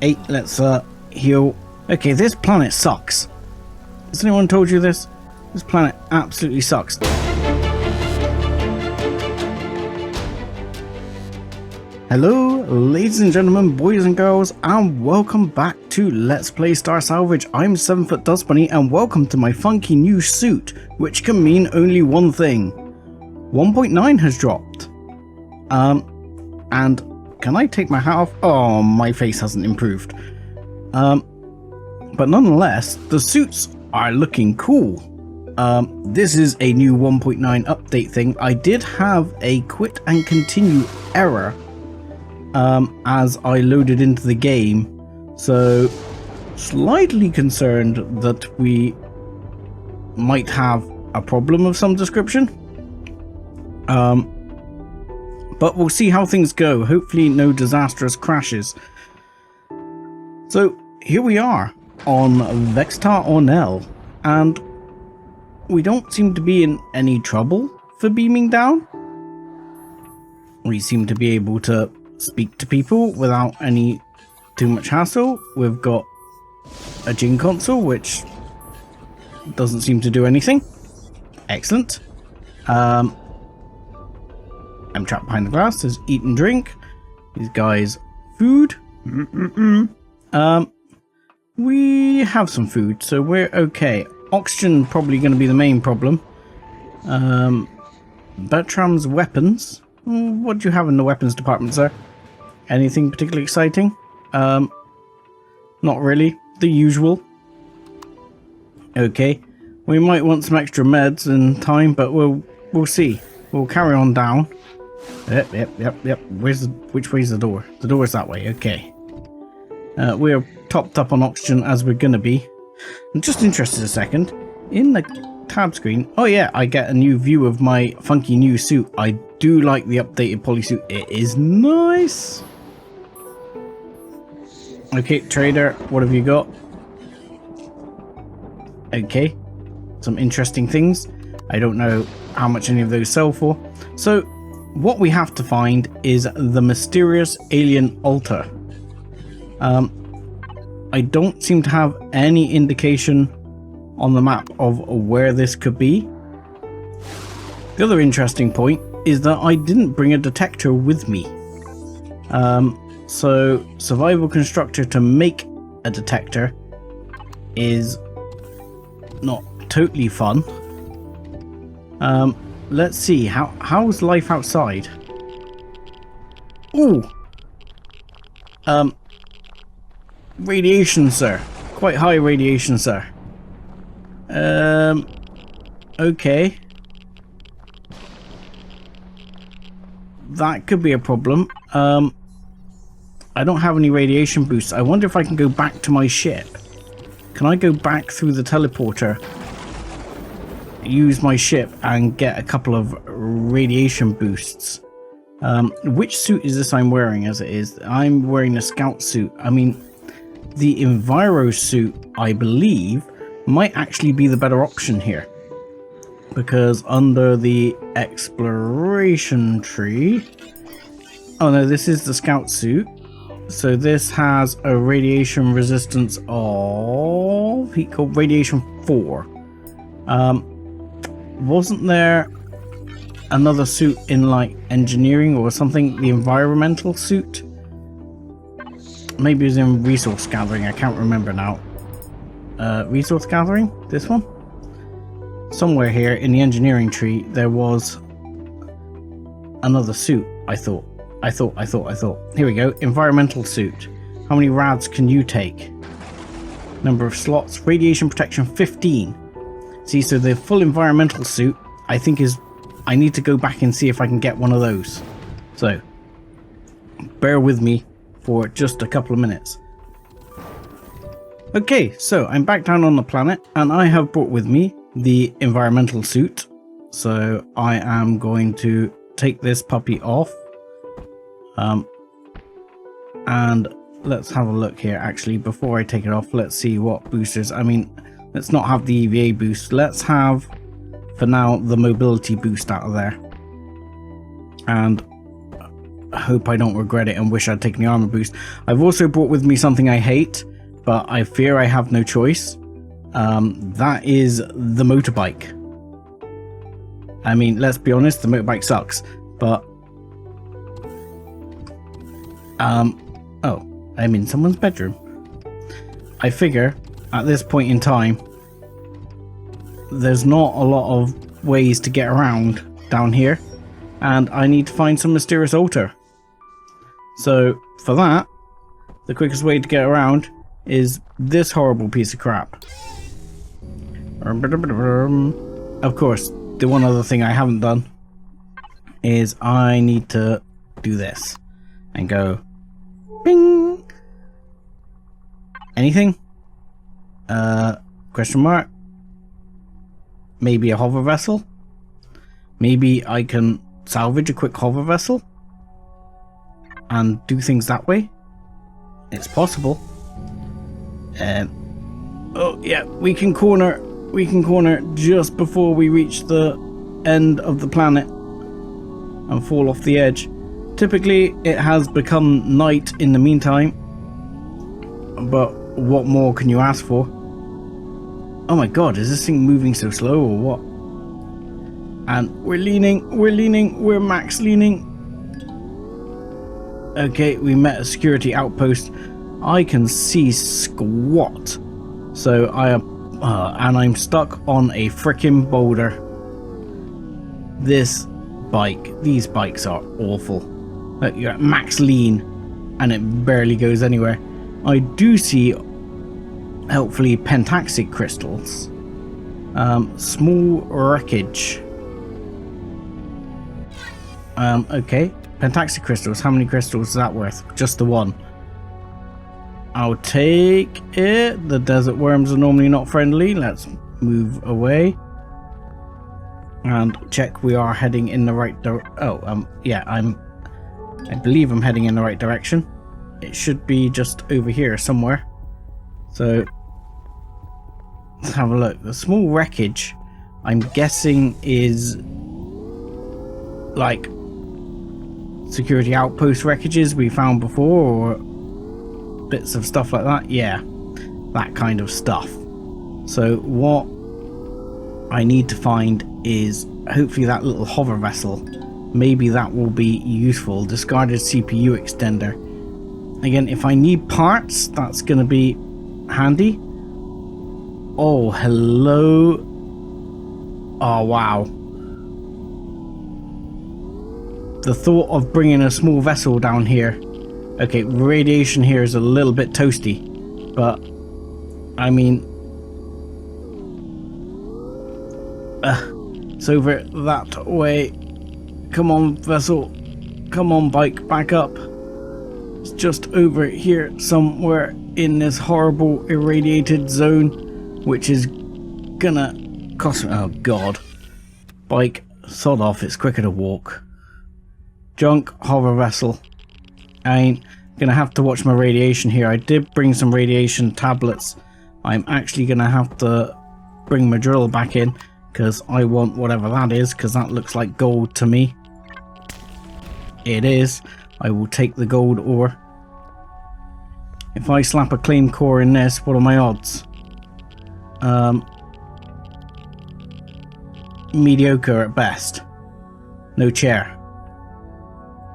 Hey, let's heal. Okay, this planet sucks. Has anyone told you this? This planet absolutely sucks. Hello, ladies and gentlemen, boys and girls, and welcome back to Let's Play Star Salvage. I'm 7-Foot Dust Bunny, and welcome to my funky new suit, which can mean only one thing. 1.9 has dropped. And can I take my hat off? Oh, my face hasn't improved. But nonetheless, the suits are looking cool. This is a new 1.9 update thing. I did have a quit and continue error as I loaded into the game, so slightly concerned that we might have a problem of some description. But we'll see how things go. Hopefully no disastrous crashes. So here we are on Vextar Ornell, and we don't seem to be in any trouble for beaming down. We seem to be able to speak to people without any too much hassle. We've got a gin console which doesn't seem to do anything. Excellent. I'm trapped behind the glass. There's eat and drink. These guys, food. We have some food, so we're okay. Oxygen probably going to be the main problem. Bertram's weapons. What do you have in the weapons department, sir? Anything particularly exciting? Not really. The usual. Okay. We might want some extra meds in time, but we'll see. We'll carry on down. Yep. Which way's the door? The door's that way. Okay. We're topped up on oxygen as we're gonna be. I'm just interested a second. In the tab screen, oh yeah, I get a new view of my funky new suit. I do like the updated polysuit. It is nice. Okay, trader, what have you got? Okay, some interesting things. I don't know how much any of those sell for. So what we have to find is the mysterious alien altar. I don't seem to have any indication on the map of where this could be. The other interesting point is that I didn't bring a detector with me. So survival constructor to make a detector is not totally fun. Let's see, how's life outside? Ooh. Radiation, sir. Quite high radiation, sir. Okay. That could be a problem. I don't have any radiation boosts. I wonder if I can go back to my ship. Can I go back through the teleporter, use my ship, and get a couple of radiation boosts? Which suit is this I'm wearing as it is? I'm wearing a scout suit. I mean, the Enviro suit, I believe, might actually be the better option here. Because under the exploration tree... Oh no, this is the scout suit. So this has a radiation resistance of... he called radiation 4. Wasn't there another suit in like engineering or something? The environmental suit? Maybe it was in resource gathering, I can't remember now. Resource gathering? This one? Somewhere here in the engineering tree there was another suit, I thought. Here we go, environmental suit. How many rads can you take? Number of slots, radiation protection 15. See, so the full environmental suit, I think is... I need to go back and see if I can get one of those. So, bear with me for just a couple of minutes. Okay, so I'm back down on the planet, and I have brought with me the environmental suit. So I am going to take this puppy off. And let's have a look here. Actually, before I take it off, let's see what boosters. I mean, let's not have the EVA boost. Let's have, for now, the mobility boost out of there. And hope I don't regret it and wish I'd taken the armor boost. I've also brought with me something I hate, but I fear I have no choice. That is the motorbike. I mean, let's be honest, the motorbike sucks, but... oh, I'm in someone's bedroom. I figure, at this point in time, there's not a lot of ways to get around down here, and I need to find some mysterious altar. So, for that, the quickest way to get around is this horrible piece of crap. Of course, the one other thing I haven't done is I need to do this and go bing. Anything? Question mark? Maybe a hover vessel? Maybe I can salvage a quick hover vessel and do things that way? It's possible. Oh yeah, we can corner just before we reach the end of the planet and fall off the edge. Typically it has become night in the meantime, but what more can you ask for? Oh my god, is this thing moving so slow or what? And we're leaning, we're max leaning. Okay, we met a security outpost. I can see squat. So and I'm stuck on a frickin' boulder. These bikes are awful. You're at max lean and it barely goes anywhere. I do see, helpfully, pentaxic crystals. Small wreckage. Okay. Pentaxic crystals. How many crystals is that worth? Just the one. I'll take it. The desert worms are normally not friendly. Let's move away. And check we are heading in the right direction. Yeah, I believe I'm heading in the right direction. It should be just over here somewhere. So let's have a look. The small wreckage, I'm guessing, is like security outpost wreckages we found before, or bits of stuff like that. Yeah, that kind of stuff. So what I need to find is hopefully that little hover vessel. Maybe that will be useful. Discarded CPU extender. Again, if I need parts, that's going to be handy. Oh, hello. Oh, wow. The thought of bringing a small vessel down here. Okay, radiation here is a little bit toasty, but I mean, it's over that way. Come on, vessel. Come on, bike, back up. It's just over here somewhere in this horrible irradiated zone, which is gonna cost me. Oh god. Bike, sod off, it's quicker to walk. Junk hover vessel. I ain't gonna have to watch my radiation here. I did bring some radiation tablets. I'm actually gonna have to bring my drill back in because I want whatever that is, because that looks like gold to me. It is. I will take the gold ore. If I slap a claim core in this, what are my odds? Mediocre at best. No chair.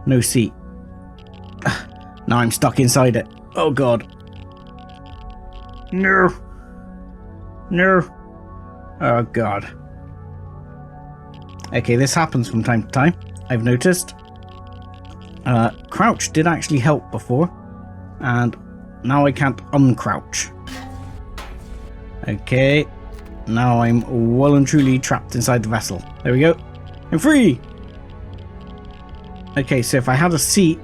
No seat. Now I'm stuck inside it. Oh god. No. No. Oh god. Okay, this happens from time to time, I've noticed. Crouch did actually help before, and now I can't uncrouch. Okay, now I'm well and truly trapped inside the vessel. There we go. I'm free! Okay, so if I had a seat,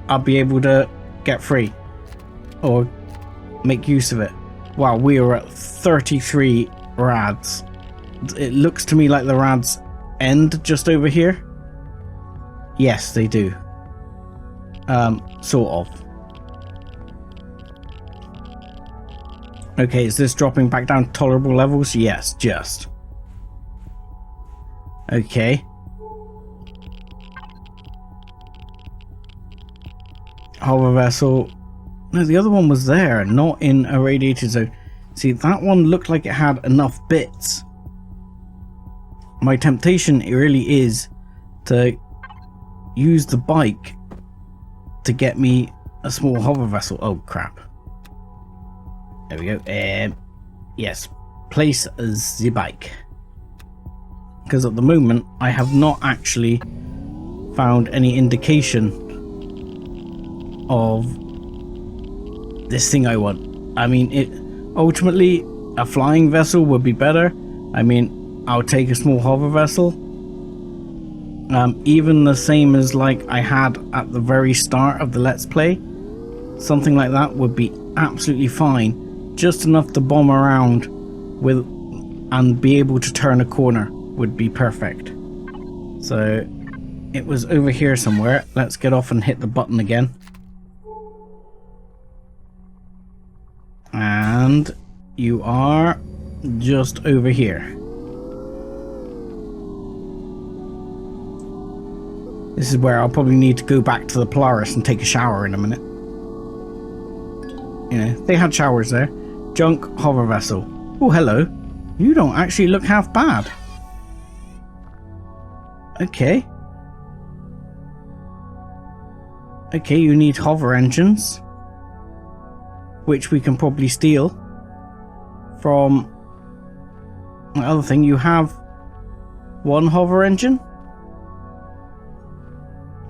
I'd be able to get free. Or make use of it. Wow, we are at 33 rads. It looks to me like the rads end just over here. Yes, they do. Sort of. Okay, is this dropping back down to tolerable levels? Yes, just. Okay. hover vessel. No, the other one was there, not in a radiated zone. See, that one looked like it had enough bits. My temptation, it really is to use the bike to get me a small hover vessel. Oh, crap. There we go. Yes, place the bike. Because at the moment, I have not actually found any indication of this thing I want. I mean, ultimately, a flying vessel would be better. I mean, I'll take a small hover vessel. Even the same as like I had at the very start of the Let's Play. Something like that would be absolutely fine. Just enough to bomb around with and be able to turn a corner would be perfect. So it was over here somewhere. Let's get off and hit the button again. And you are just over here. This is where I'll probably need to go back to the Polaris and take a shower in a minute. You know, they had showers there. Junk hover vessel. Oh, hello. You don't actually look half bad. Okay. Okay, you need hover engines, which we can probably steal from the other thing. You have one hover engine?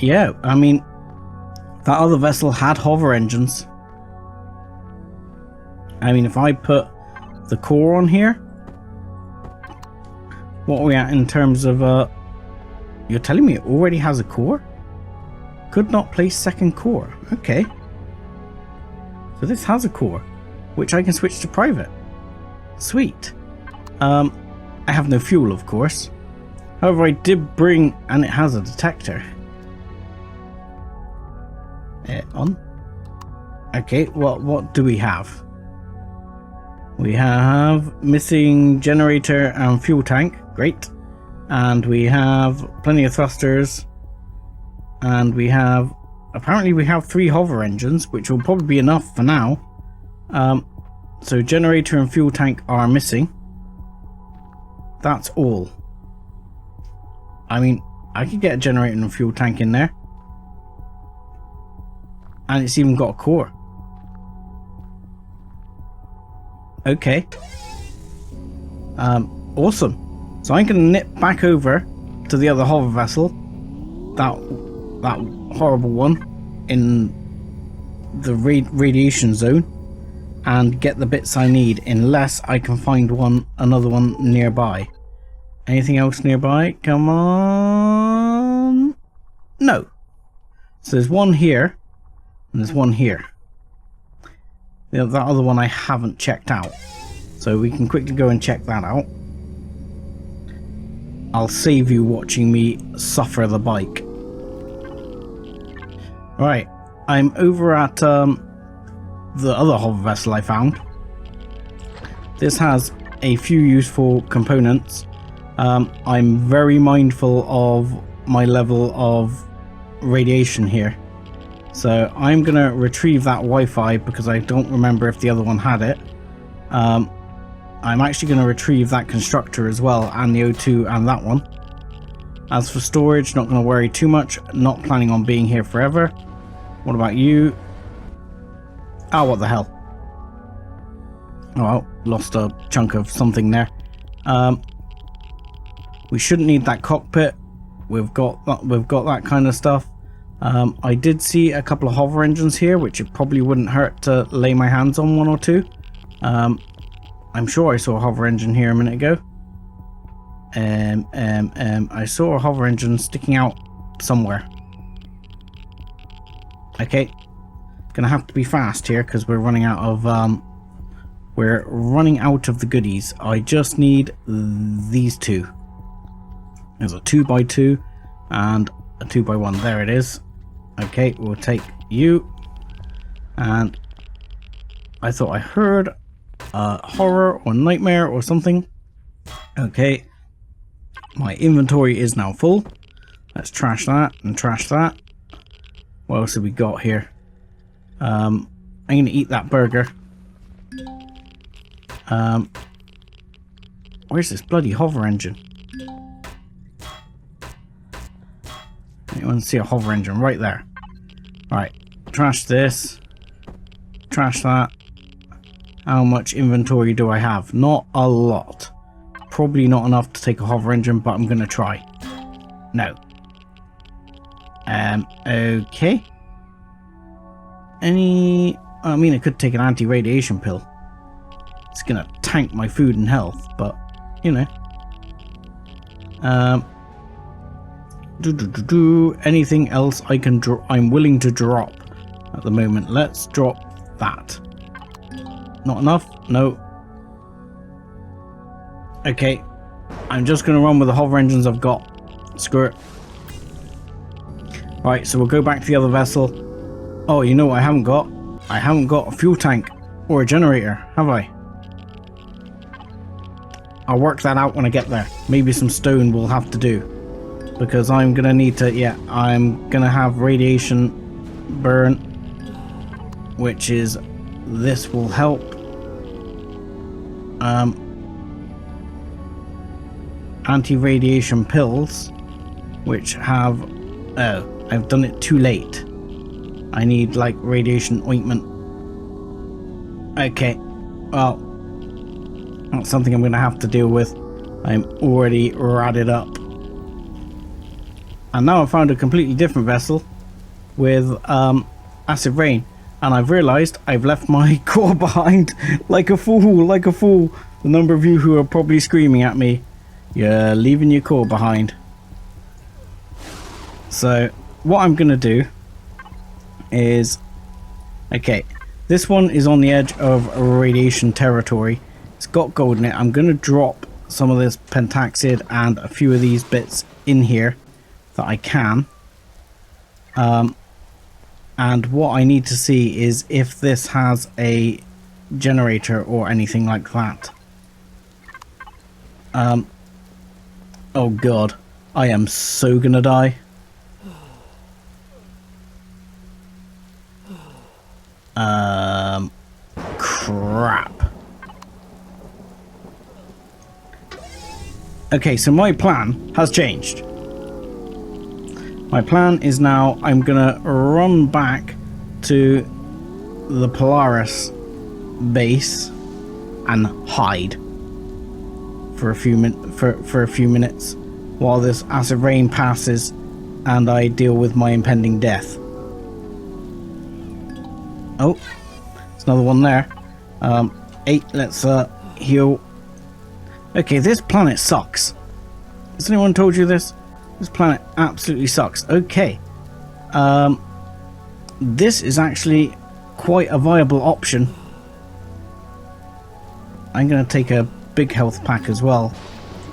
Yeah, I mean, that other vessel had hover engines. I mean, if I put the core on here, what are we at in terms of, you're telling me it already has a core? Could not place second core. Okay. So this has a core, which I can switch to private. Sweet. I have no fuel, of course. However, I did bring, and it has a detector. On. Okay, what do we have? We have missing generator and fuel tank. Great. And we have plenty of thrusters. And we have... apparently we have 3 hover engines, which will probably be enough for now. So generator and fuel tank are missing. That's all. I mean, I could get a generator and a fuel tank in there. And it's even got a core. Okay. Awesome. So I'm going to nip back over to the other hover vessel. That horrible one in the radiation zone. And get the bits I need, unless I can find another one nearby. Anything else nearby? Come on. No. So there's one here. And there's one here. That other one I haven't checked out. So we can quickly go and check that out. I'll save you watching me suffer the bike. Right. I'm over at the other hover vessel I found. This has a few useful components. I'm very mindful of my level of radiation here. So I'm going to retrieve that Wi-Fi because I don't remember if the other one had it. I'm actually going to retrieve that constructor as well, and the O2 and that one. As for storage, not going to worry too much. Not planning on being here forever. What about you? Oh, what the hell. Oh, well, lost a chunk of something there. We shouldn't need that cockpit. We've got that kind of stuff. I did see a couple of hover engines here, which it probably wouldn't hurt to lay my hands on one or two. I'm sure I saw a hover engine here a minute ago. I saw a hover engine sticking out somewhere. Okay, gonna have to be fast here because we're running out of the goodies. I just need these two. There's a 2x2 and a 2x1. There it is. Okay, we'll take you. And I thought I heard horror or nightmare or something. Okay, my inventory is now full. Let's trash that and trash that. What else have we got here? I'm gonna eat that burger. Where's this bloody hover engine? Anyone see a hover engine? Right there. Right, trash this. Trash that. How much inventory do I have? Not a lot. Probably not enough to take a hover engine, but I'm gonna try. No. Okay. I mean, I could take an anti-radiation pill. It's gonna tank my food and health, but, you know. Anything else I can I'm willing to drop at the moment. Let's drop that. Not enough? No. Okay. I'm just gonna run with the hover engines I've got. Screw it. Right, so we'll go back to the other vessel. Oh, you know what I haven't got? I haven't got a fuel tank or a generator, have I? I'll work that out when I get there. Maybe some stone will have to do. Because I'm gonna need to, yeah, I'm gonna have radiation burn. Which is, this will help. Anti-radiation pills. Which have, oh, I've done it too late. I need, like, radiation ointment. Okay, well, that's something I'm going to have to deal with. I'm already ratted up. And now I've found a completely different vessel with acid rain. And I've realised I've left my core behind like a fool, like a fool. The number of you who are probably screaming at me, you're leaving your core behind. So what I'm going to do is, okay, this one is on the edge of radiation territory. It's got gold in it. I'm going to drop some of this pentaxid and a few of these bits in here that I can. And what I need to see is if this has a generator or anything like that. Oh god, I am so gonna die. Crap. Okay, so my plan has changed. My plan is now I'm gonna run back to the Polaris base and hide for a few minutes while this acid rain passes and I deal with my impending death. Oh, there's another one there. 8, let's heal. Okay, this planet sucks. Has anyone told you this? This planet absolutely sucks. Okay. This is actually quite a viable option. I'm going to take a big health pack as well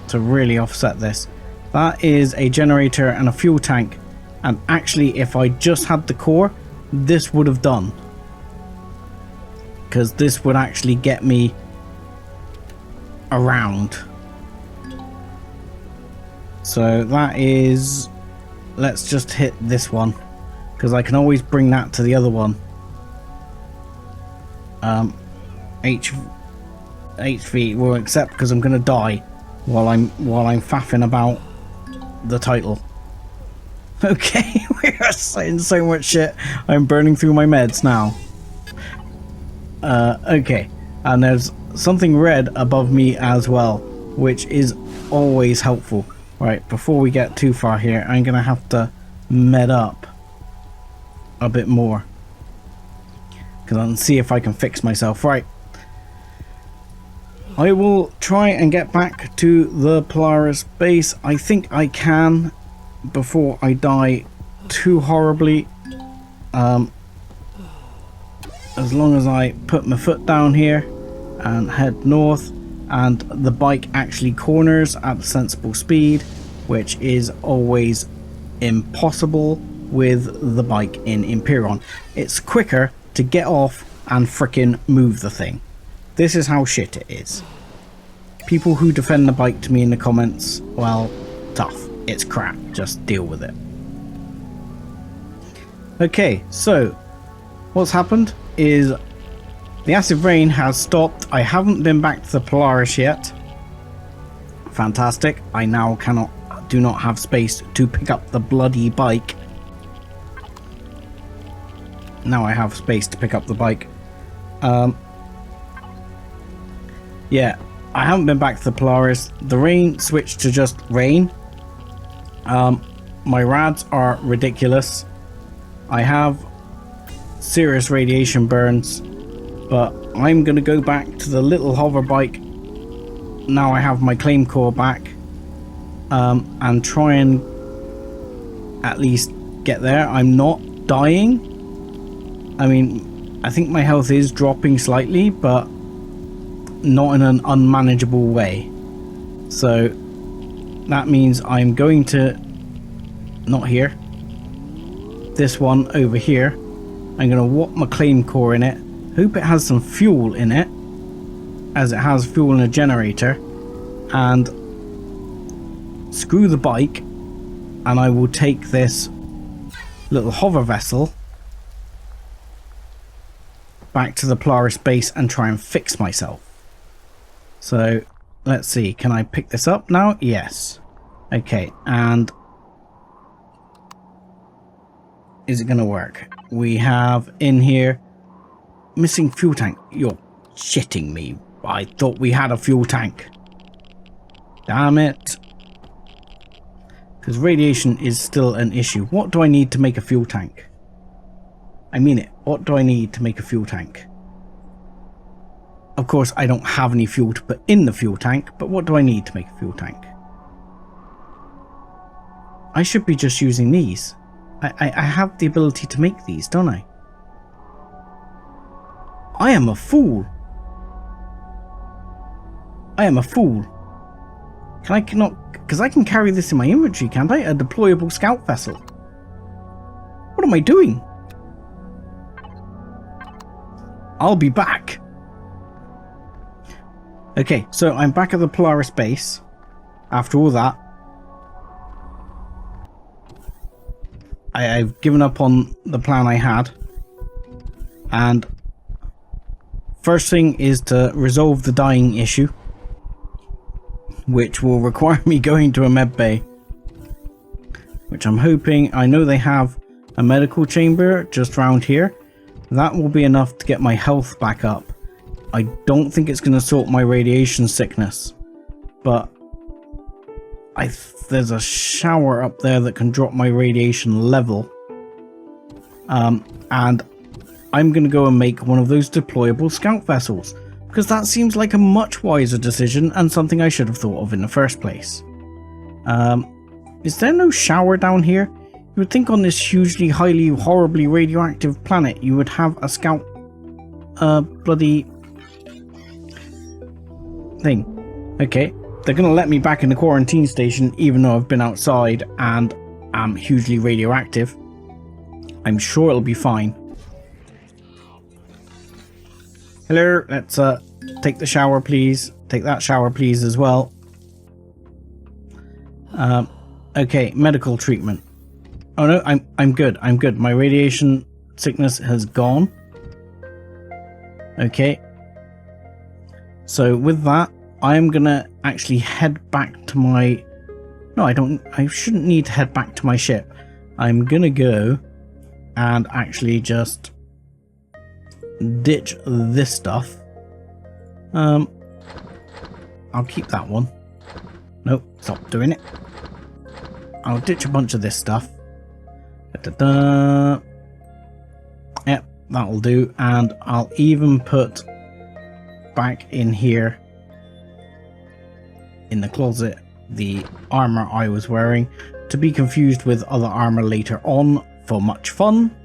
to really offset this. That is a generator and a fuel tank. And actually, if I just had the core, this would have done. Because this would actually get me around. So that is, let's just hit this one because I can always bring that to the other one. HV will accept because I'm gonna die while I'm faffing about the title. Okay, we are saying so much shit. I'm burning through my meds now. Okay, and there's something red above me as well, which is always helpful. Right, before we get too far here, I'm going to have to med up a bit more. Because I can see if I can fix myself. Right. I will try and get back to the Polaris base. I think I can before I die too horribly. As long as I put my foot down here and head north. And the bike actually corners at a sensible speed, which is always impossible with the bike in Empyrion. It's quicker to get off and frickin' move the thing. This is how shit it is. People who defend the bike to me in the comments, well, tough. It's crap. Just deal with it. Okay, so what's happened is the acid rain has stopped. I haven't been back to the Polaris yet. Fantastic. I now do not have space to pick up the bloody bike. Now I have space to pick up the bike. Yeah, I haven't been back to the Polaris. The rain switched to just rain. My rads are ridiculous. I have serious radiation burns, but I'm gonna go back to the little hover bike. Now I have my claim core back, and try and at least get there. I'm not dying. I mean, I think my health is dropping slightly, but not in an unmanageable way. So that means I'm going to, not here, this one over here. I'm going to whop my claim core in it. Hope it has some fuel in it, as it has fuel in a generator. And screw the bike, and I will take this little hover vessel back to the Polaris base and try and fix myself. So let's see, can I pick this up now? Yes. Okay, and is it gonna work? We have in here missing fuel tank. You're shitting me. I thought we had a fuel tank. Damn it. Because radiation is still an issue. What do I need to make a fuel tank? I mean it. What do I need to make a fuel tank? Of course, I don't have any fuel to put in the fuel tank, but what do I need to make a fuel tank? I should be just using these. I have the ability to make these, don't I? I am a fool. I am a fool. Because I can carry this in my inventory, can't I? A deployable scout vessel. What am I doing? I'll be back. Okay, so I'm back at the Polaris base. After all that, I've given up on the plan I had. And first thing is to resolve the dying issue, which will require me going to a med bay, which I'm hoping, I know they have a medical chamber just around here. That will be enough to get my health back up. I don't think it's going to sort my radiation sickness, but there's a shower up there that can drop my radiation level. And I'm going to go and make one of those deployable scout vessels, because that seems like a much wiser decision and something I should have thought of in the first place. Is there no shower down here? You would think on this hugely, highly, horribly radioactive planet you would have a scout bloody thing. Okay, they're gonna let me back in the quarantine station even though I've been outside and am hugely radioactive. I'm sure it'll be fine. Hello, let's take the shower please. Take that shower please as well. Okay, medical treatment. Oh no, I'm good. I'm good. My radiation sickness has gone. Okay. So with that, I'm gonna actually head back to my... No, I shouldn't need to head back to my ship. I'm gonna go and actually just ditch this stuff. I'll keep that one. Nope, stop doing it. I'll ditch a bunch of this stuff. Da-da-da. Yep, that'll do. And I'll even put back in here in the closet the armor I was wearing, to be confused with other armor later on for much fun.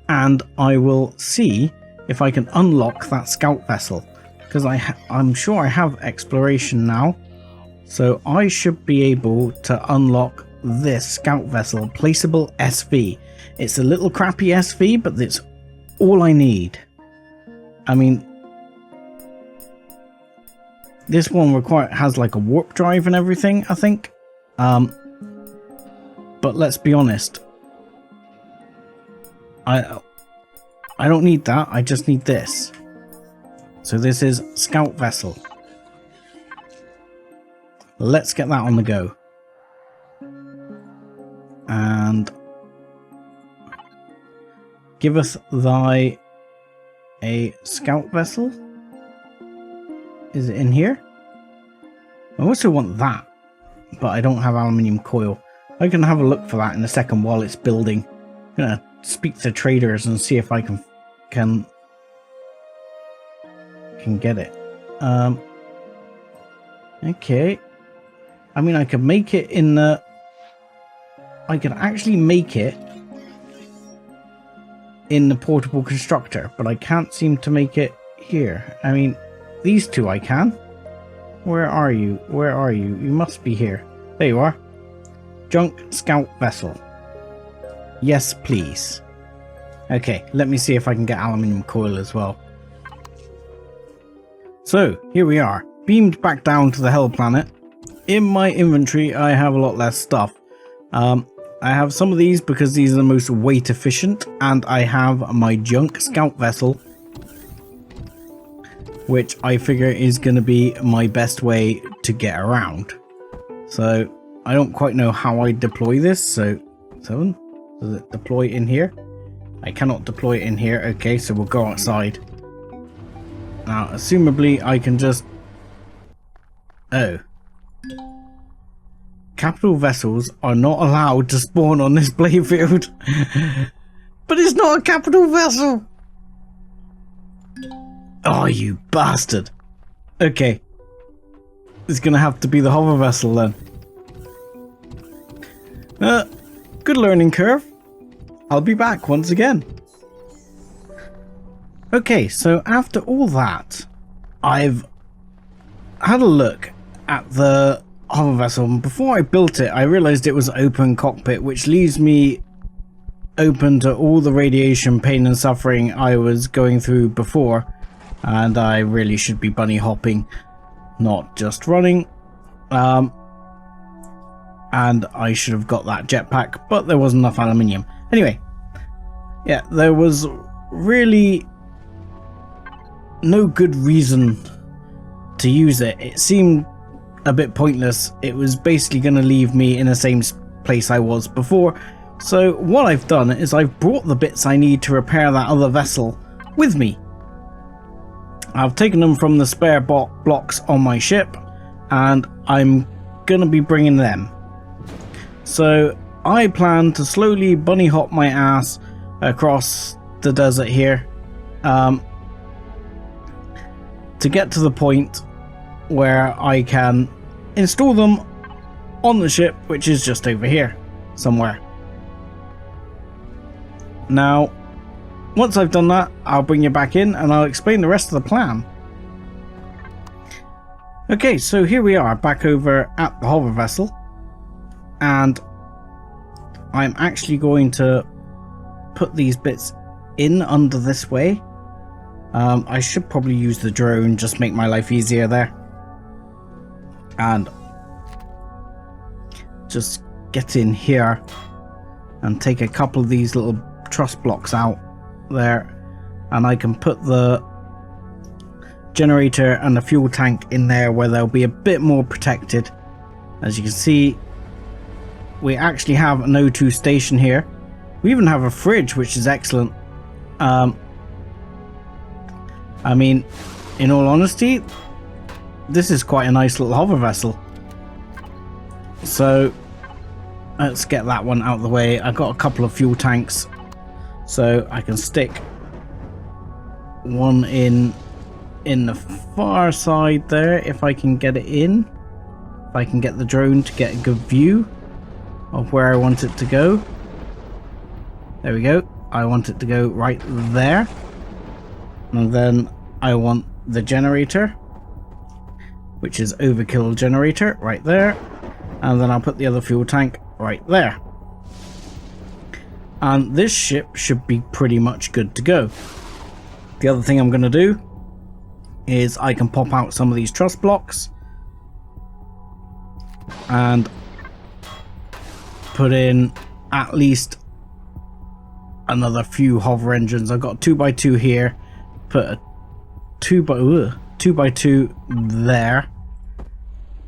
And I will see if I can unlock that scout vessel, because I'm sure I have exploration now, so I should be able to unlock this scout vessel, placeable SV. It's a little crappy SV, but it's all I need. I mean, this one has like a warp drive and everything, I think. But let's be honest, I don't need that. I just need this. So this is Scout Vessel. Let's get that on the go. And giveth thy a Scout Vessel. Is it in here? I also want that, but I don't have aluminium coil. I can have a look for that in a second while it's building. I'm gonna speak to traders and see if I can get it. Okay. I mean, I could make it in the... I could actually make it in the portable constructor, but I can't seem to make it here. I mean, these two I can. Where are you? Where are you? You must be here. There you are. Junk Scout Vessel. Yes, please. Okay, let me see if I can get aluminium coil as well. So, here we are. Beamed back down to the Hell Planet. In my inventory, I have a lot less stuff. I have some of these because these are the most weight efficient, and I have my Junk Scout Vessel, which I figure is going to be my best way to get around. So, I don't quite know how I deploy this. So, 7? Does it deploy in here? I cannot deploy it in here. Okay, so we'll go outside. Now, assumably, I can just... Oh. Capital vessels are not allowed to spawn on this playfield. But it's not a capital vessel! Oh, you bastard. Okay. It's gonna have to be the hover vessel then. Good learning curve. I'll be back once again. Okay, so after all that, I've had a look at the hover vessel, and before I built it, I realized it was open cockpit, which leaves me open to all the radiation, pain and suffering I was going through before, and I really should be bunny hopping, not just running. And I should have got that jetpack, but there wasn't enough aluminium. Anyway, yeah, there was really no good reason to use it. It seemed a bit pointless. It was basically going to leave me in the same place I was before. So what I've done is I've brought the bits I need to repair that other vessel with me. I've taken them from the spare blocks on my ship, and I'm going to be bringing them. So I plan to slowly bunny hop my ass across the desert here, to get to the point where I can install them on the ship, which is just over here somewhere. Now, once I've done that, I'll bring you back in and I'll explain the rest of the plan. Okay, so here we are back over at the hover vessel, and I'm actually going to put these bits in under this way. I should probably use the drone, just make my life easier there. And just get in here and take a couple of these little truss blocks out there, and I can put the generator and the fuel tank in there where they'll be a bit more protected. As you can see, we actually have an O2 station here. We even have a fridge, which is excellent. I mean, in all honesty, this is quite a nice little hover vessel. So let's get that one out of the way. I've got a couple of fuel tanks, so I can stick one in the far side there, if I can get it in. If I can get the drone to get a good view of where I want it to go. There we go. I want it to go right there. And then I want the generator, which is overkill generator, right there. And then I'll put the other fuel tank right there. And this ship should be pretty much good to go. The other thing I'm going to do is I can pop out some of these truss blocks and put in at least another few hover engines. I've got a 2x2 here. Put a 2x2 there.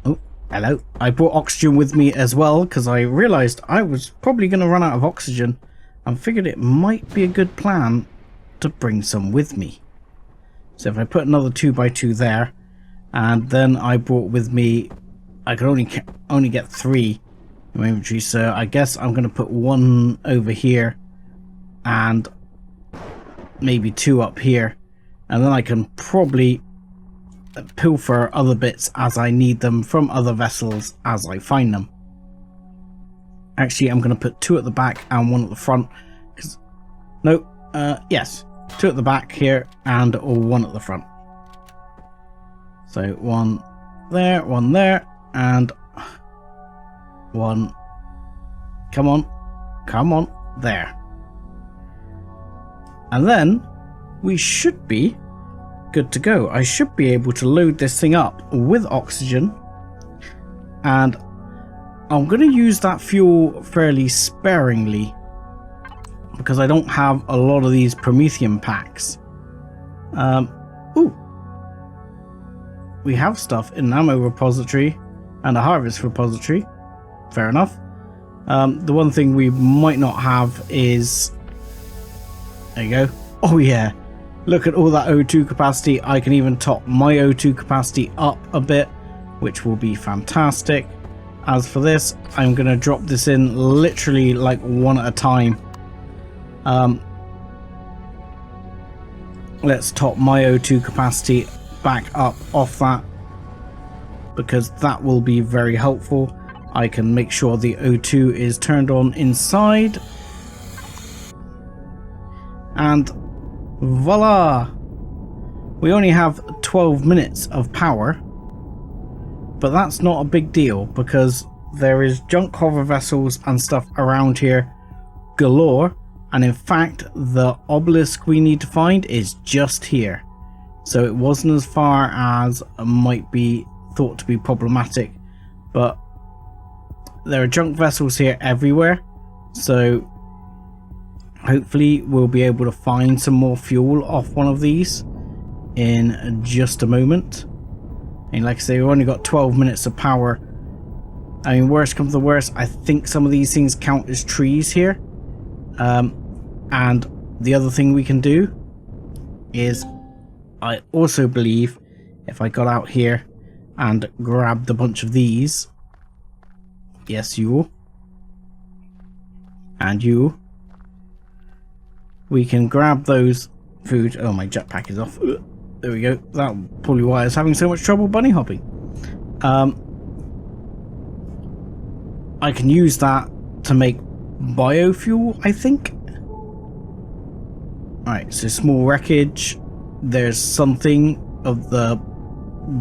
Oh, hello. I brought oxygen with me as well because I realized I was probably going to run out of oxygen and figured it might be a good plan to bring some with me. So if I put another 2x2 there, and then I brought with me, I could only get 3 in my inventory, so I guess I'm going to put 1 over here and maybe 2 up here, and then I can probably pilfer other bits as I need them from other vessels as I find them. Actually, I'm going to put 2 at the back and 1 at the front. Yes, 2 at the back here and 1 at the front. So 1 there, and 1. Come on, there. And then we should be good to go. I should be able to load this thing up with oxygen, and I'm going to use that fuel fairly sparingly because I don't have a lot of these Promethean packs. Ooh, we have stuff in an ammo repository and a harvest repository. Fair enough. The one thing we might not have is, there you go. Oh yeah, look at all that O2 capacity. I can even top my O2 capacity up a bit, which will be fantastic. As for this, I'm going to drop this in literally like 1 at a time. Let's top my O2 capacity back up off that, because that will be very helpful. I can make sure the O2 is turned on inside, and voila, we only have 12 minutes of power, but that's not a big deal because there is junk hover vessels and stuff around here galore, and in fact the obelisk we need to find is just here, so it wasn't as far as might be thought to be problematic, but there are junk vessels here everywhere, so hopefully we'll be able to find some more fuel off one of these in just a moment. And like I say, we've only got 12 minutes of power. I mean, worst comes to worst, I think some of these things count as trees here. And the other thing we can do is, I also believe if I got out here and grabbed a bunch of these, yes, you and you, we can grab those food. Oh, my jetpack is off. There we go. That's probably why I was having so much trouble bunny hopping. I can use that to make biofuel, I think. Alright, so small wreckage. There's something of the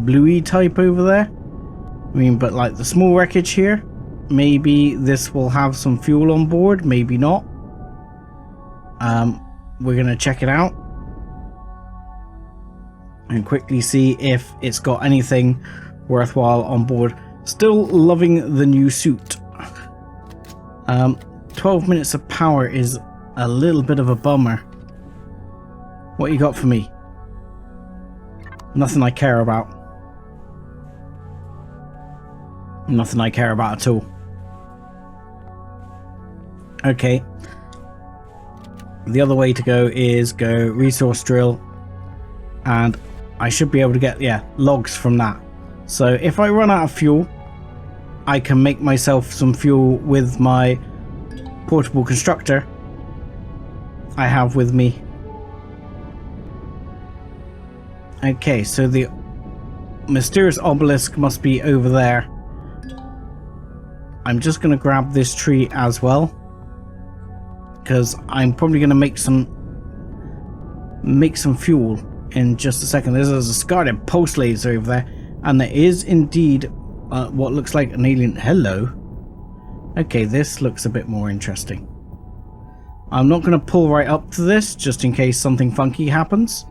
bluey type over there. I mean, but like the small wreckage here, maybe this will have some fuel on board, maybe not. We're gonna check it out and quickly see if it's got anything worthwhile on board. Still loving the new suit. 12 minutes of power is a little bit of a bummer. What you got for me? Nothing I care about. Nothing I care about at all. Okay. The other way to go is go resource drill, and I should be able to get, yeah, logs from that. So if I run out of fuel, I can make myself some fuel with my portable constructor I have with me. Okay, so the mysterious obelisk must be over there. I'm just going to grab this tree as well, because I'm probably going to make some fuel in just a second. There's a discarded pulse laser over there, and there is indeed what looks like an alien. Hello. Okay, this looks a bit more interesting. I'm not going to pull right up to this just in case something funky happens.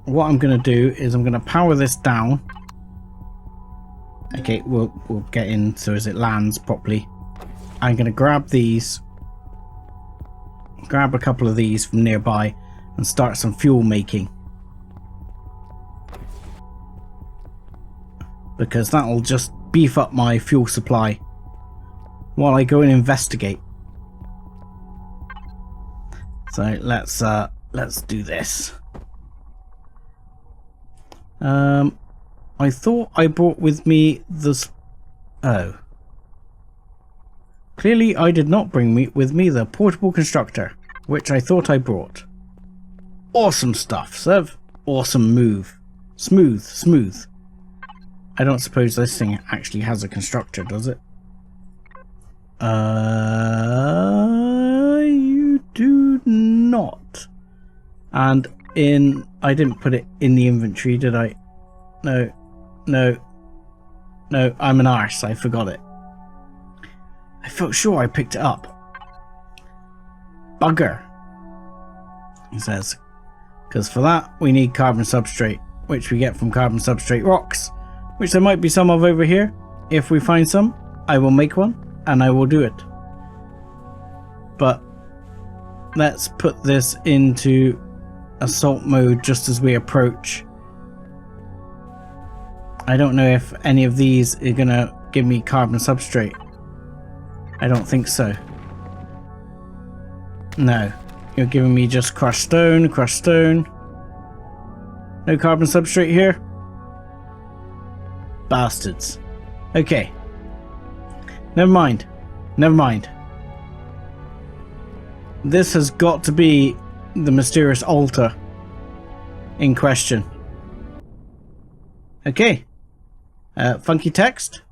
What I'm going to do is I'm going to power this down. Okay, we'll get in so as it lands properly. I'm going to grab these grab a couple of these from nearby and start some fuel making. Because that'll just beef up my fuel supply while I go and investigate. So let's do this. I thought I brought with me the... Oh. Clearly I did not bring with me the portable constructor, which I thought I brought. Awesome stuff, Sev. Awesome move. Smooth, smooth. I don't suppose this thing actually has a constructor, does it? You do not. And I didn't put it in the inventory, did I? No, I'm an arse, I forgot it. I felt sure I picked it up. Bugger, he says. Because for that, we need carbon substrate, which we get from carbon substrate rocks, which there might be some of over here. If we find some, I will make one, and I will do it. But let's put this into assault mode just as we approach. I don't know if any of these are gonna give me carbon substrate. I don't think so. No. You're giving me just crushed stone, crushed stone. No carbon substrate here? Bastards. Okay. Never mind. Never mind. This has got to be the mysterious altar in question. Okay. Funky text.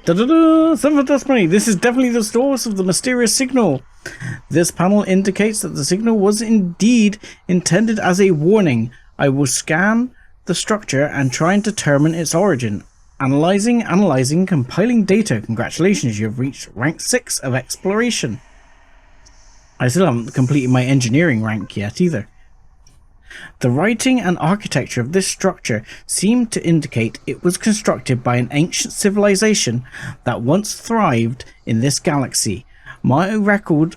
This is definitely the source of the mysterious signal. This panel indicates that the signal was indeed intended as a warning. I will scan the structure and try and determine its origin. Analyzing, compiling data. Congratulations, you have reached rank 6 of exploration. I still haven't completed my engineering rank yet either. The writing and architecture of this structure seem to indicate it was constructed by an ancient civilization that once thrived in this galaxy. My record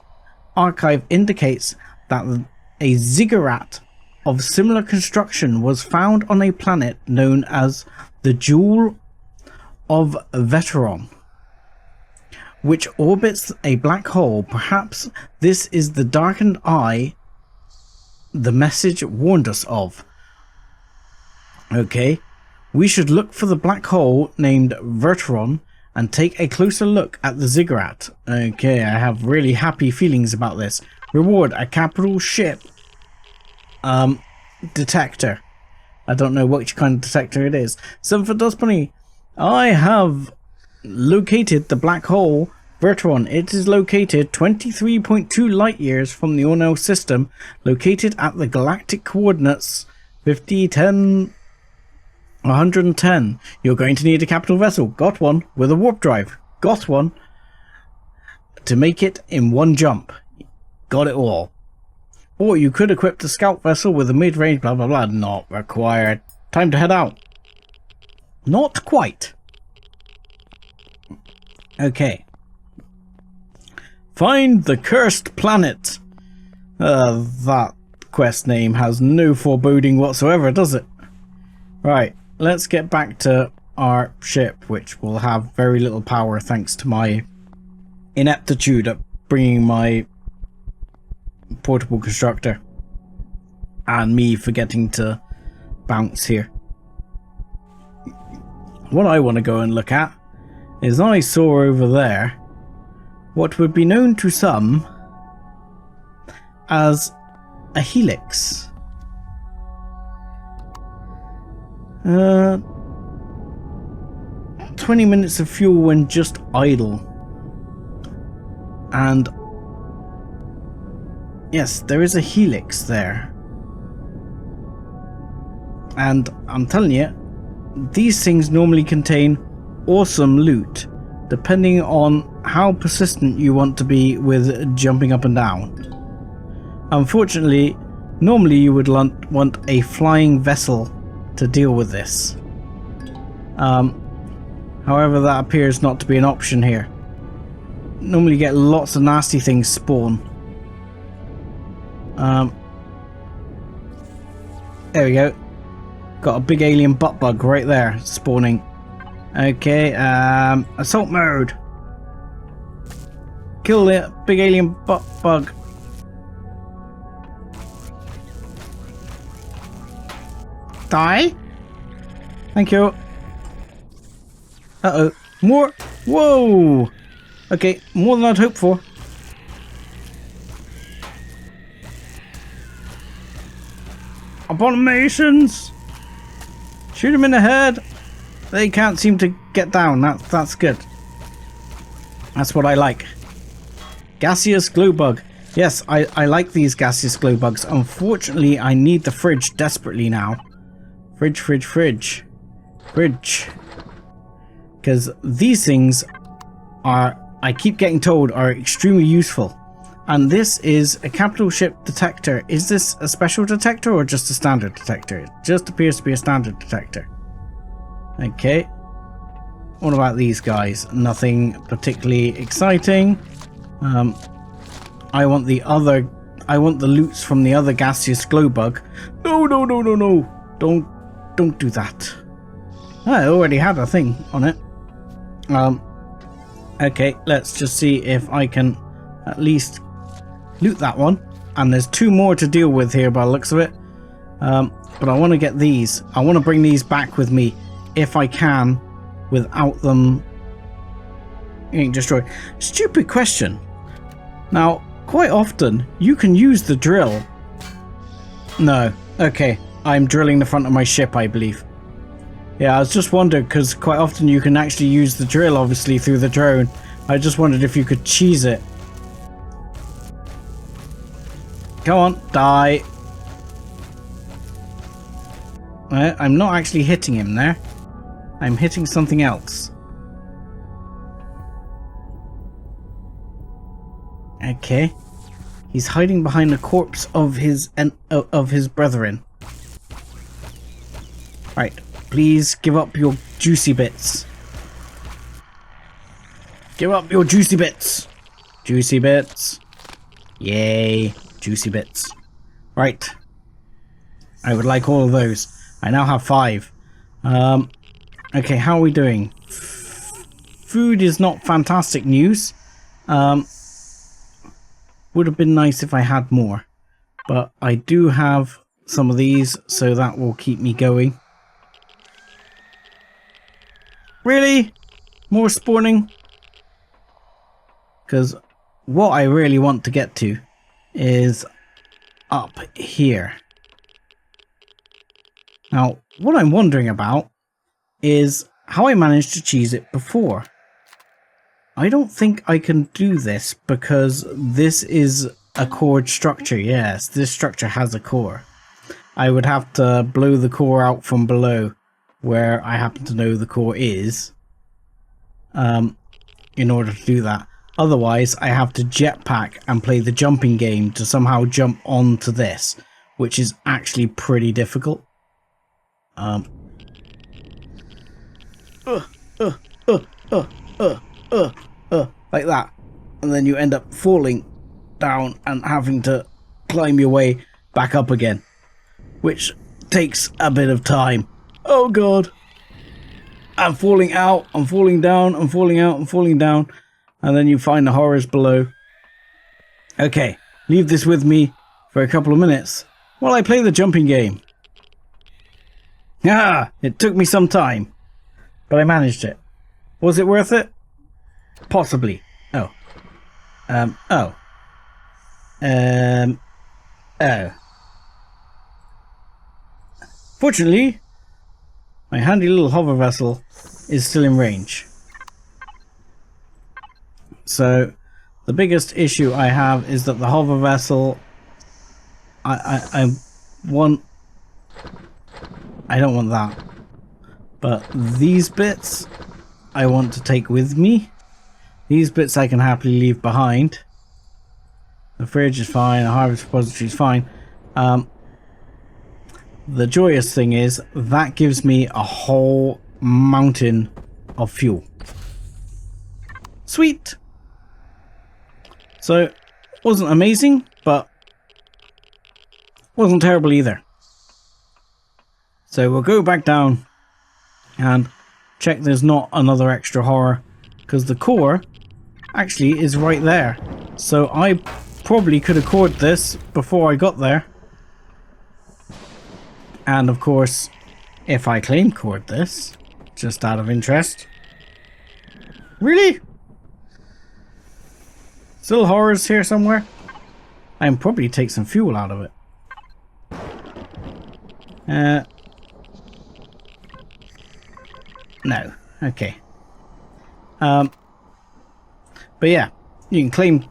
archive indicates that a ziggurat of similar construction was found on a planet known as the Jewel of Veteron, which orbits a black hole. Perhaps this is the darkened eye the message warned us of. Okay, we should look for the black hole named Veteron and take a closer look at the ziggurat. Okay, I have really happy feelings about this. Reward, a capital ship detector. I don't know which kind of detector it is. 7 for Dustbunny. I have located the black hole Veteron. It is located 23.2 light years from the Ornell system, located at the galactic coordinates 50, 10, 110. You're going to need a capital vessel. Got one. With a warp drive. Got one. To make it in one jump. Got it all. Or you could equip the scout vessel with a mid-range blah blah blah. Not required. Time to head out. Not quite. Okay. Find the cursed planet. That quest name has no foreboding whatsoever, does it? Right, let's get back to our ship, which will have very little power thanks to my ineptitude at bringing my portable constructor and me forgetting to bounce here. What I want to go and look at is I saw over there what would be known to some as a helix. 20 minutes of fuel when just idle. And yes, there is a helix there. And I'm telling you, these things normally contain awesome loot, depending on how persistent you want to be with jumping up and down. Unfortunately, normally you would want a flying vessel to deal with this. However, that appears not to be an option here. Normally you get lots of nasty things spawn There we go. Got a big alien butt bug right there spawning. Okay, assault mode. Kill the big alien butt bug. Die. Thank you. Uh-oh. More. Whoa. Okay, more than I'd hoped for. Abominations. Shoot them in the head. They can't seem to get down. That's good. That's what I like. Gaseous glue bug. Yes, I like these gaseous glue bugs. Unfortunately, I need the fridge desperately now. Fridge. Because these things are, I keep getting told, are extremely useful. And this is a capital ship detector. Is this a special detector or just a standard detector? It just appears to be a standard detector. Okay. What about these guys? Nothing particularly exciting. I want the loots from the other gaseous glow bug. No. Don't do that. I already had a thing on it. Okay, let's just see if I can at least loot that one. And there's 2 more to deal with here by the looks of it. But I want to get these. I want to bring these back with me if I can without them getting destroyed. Stupid question. Now, quite often you can use the drill. No. Okay. I'm drilling the front of my ship, I believe. Yeah, I was just wondering, because quite often you can actually use the drill, obviously, through the drone. I just wondered if you could cheese it. Come on, die. I'm not actually hitting him there. I'm hitting something else. Okay. He's hiding behind the corpse of his brethren. Right. Please give up your juicy bits. Give up your juicy bits. Juicy bits. Yay. Juicy bits. Right. I would like all of those. I now have 5. Okay, how are we doing? Food is not fantastic news. Would have been nice if I had more. But I do have some of these, so that will keep me going. Really? More spawning? Because what I really want to get to is up here. Now, what I'm wondering about is how I managed to cheese it before. I don't think I can do this because this is a cored structure. Yes, this structure has a core. I would have to blow the core out from below where I happen to know the core is in order to do that. Otherwise, I have to jetpack and play the jumping game to somehow jump onto this, which is actually pretty difficult. Like that, and then you end up falling down and having to climb your way back up again, which takes a bit of time. Oh god, I'm falling out, I'm falling down, I'm falling out, I'm falling down, and then you find the horrors below. Okay, leave this with me for a couple of minutes while I play the jumping game. Ah, it took me some time, but I managed it. Was it worth it? Possibly. Oh. Oh. Fortunately, my handy little hover vessel is still in range. So, the biggest issue I have is that the hover vessel, I don't want that. But these bits, I want to take with me. These bits I can happily leave behind. The fridge is fine, the harvest repository is fine. The joyous thing is, that gives me a whole mountain of fuel. Sweet! So, wasn't amazing, but wasn't terrible either. So we'll go back down and check there's not another extra horror, because the core actually is right there. So I probably could have cored this before I got there. And of course, if I claim cored this, just out of interest. Really? Still horrors here somewhere? I can probably take some fuel out of it. No. Okay. But yeah, you can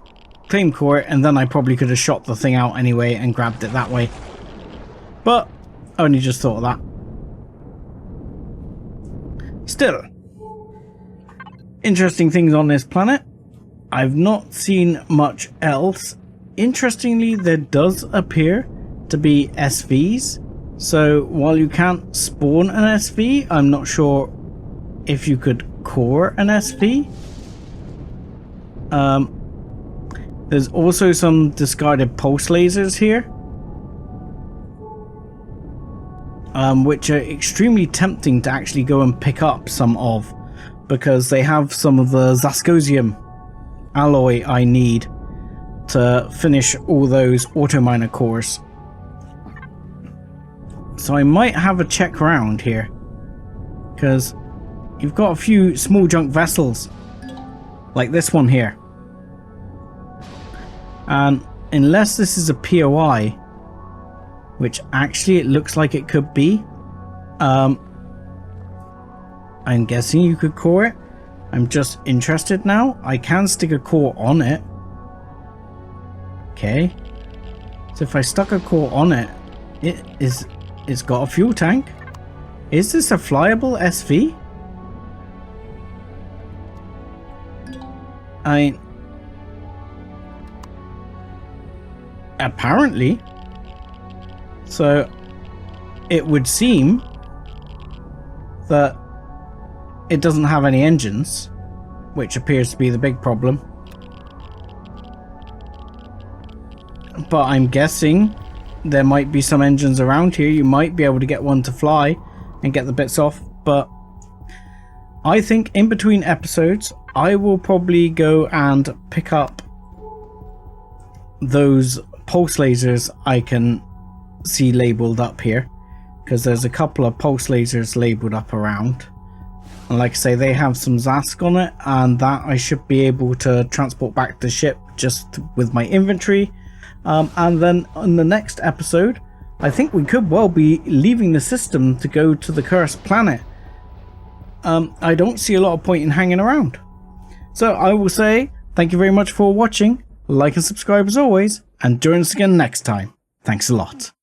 claim core, and then I probably could have shot the thing out anyway and grabbed it that way. But I only just thought of that. Still, interesting things on this planet. I've not seen much else. Interestingly, there does appear to be SVs. So while you can't spawn an SV, I'm not sure if you could core an SV. There's also some discarded pulse lasers here, which are extremely tempting to actually go and pick up some of, because they have some of the Zascosium alloy I need to finish all those autominer cores. So I might have a check around here, because you've got a few small junk vessels like this one here, and unless this is a POI, which actually it looks like it could be, I'm guessing you could core it. I'm just interested now. I can stick a core on it. Okay, so if I stuck a core on it, it's got a fuel tank. Is this a flyable SV? Apparently. So it would seem that it doesn't have any engines, which appears to be the big problem. But I'm guessing there might be some engines around here. You might be able to get one to fly and get the bits off. But I think in between episodes, I will probably go and pick up those pulse lasers I can see labeled up here, because there's a couple of pulse lasers labeled up around, and like I say, they have some Zask on it, and that I should be able to transport back to the ship just with my inventory. And then on the next episode, I think we could well be leaving the system to go to the cursed planet. I don't see a lot of point in hanging around. So I will say thank you very much for watching, like and subscribe as always, and join us again next time. Thanks a lot.